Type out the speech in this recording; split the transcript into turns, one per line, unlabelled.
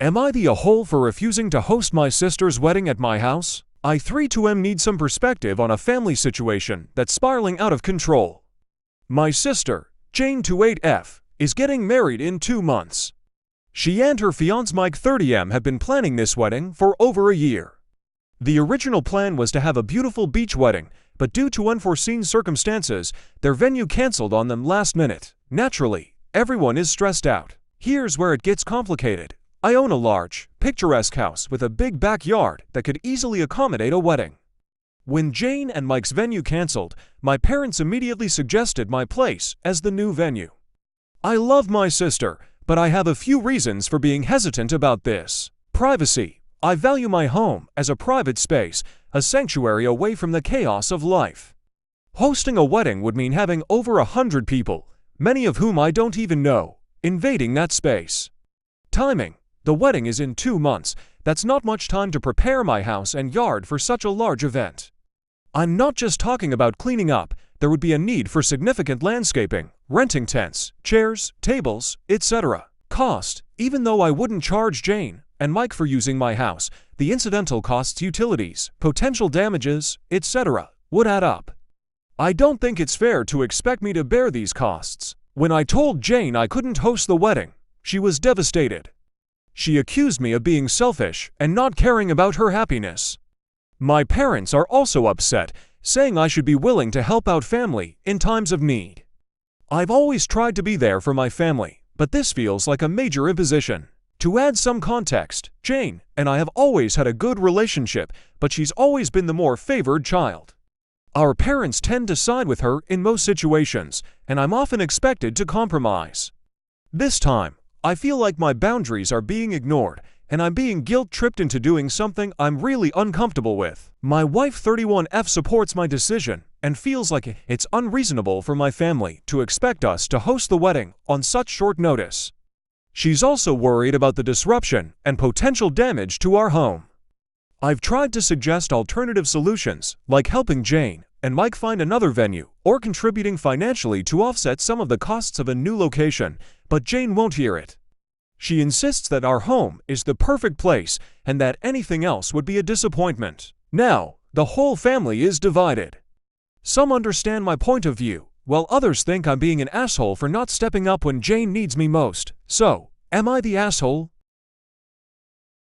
Am I the a-hole for refusing to host my sister's wedding at my house? I 3-2M need some perspective on a family situation that's spiraling out of control. My sister, Jane 28F, is getting married in 2 months. She and her fiancé Mike 30M have been planning this wedding for over a year. The original plan was to have a beautiful beach wedding, but due to unforeseen circumstances, their venue canceled on them last minute. Naturally, everyone is stressed out. Here's where it gets complicated. I own a large, picturesque house with a big backyard that could easily accommodate a wedding. When Jane and Mike's venue canceled, my parents immediately suggested my place as the new venue. I love my sister, but I have a few reasons for being hesitant about this. Privacy. I value my home as a private space, a sanctuary away from the chaos of life. Hosting a wedding would mean having over 100 people, many of whom I don't even know, invading that space. Timing. The wedding is in 2 months. That's not much time to prepare my house and yard for such a large event. I'm not just talking about cleaning up. There would be a need for significant landscaping, renting tents, chairs, tables, etc. Cost. Even though I wouldn't charge Jane and Mike for using my house, the incidental costs, utilities, potential damages, etc. would add up. I don't think it's fair to expect me to bear these costs. When I told Jane I couldn't host the wedding, she was devastated. She accused me of being selfish and not caring about her happiness. My parents are also upset, saying I should be willing to help out family in times of need. I've always tried to be there for my family, but this feels like a major imposition. To add some context, Jane and I have always had a good relationship, but she's always been the more favored child. Our parents tend to side with her in most situations, and I'm often expected to compromise. This time, I feel like my boundaries are being ignored, and I'm being guilt-tripped into doing something I'm really uncomfortable with. My wife 31F supports my decision and feels like it's unreasonable for my family to expect us to host the wedding on such short notice. She's also worried about the disruption and potential damage to our home. I've tried to suggest alternative solutions, like helping Jane and Mike find another venue or contributing financially to offset some of the costs of a new location, but Jane won't hear it. She insists that our home is the perfect place and that anything else would be a disappointment. Now, the whole family is divided. Some understand my point of view, while others think I'm being an asshole for not stepping up when Jane needs me most. So, am I the asshole?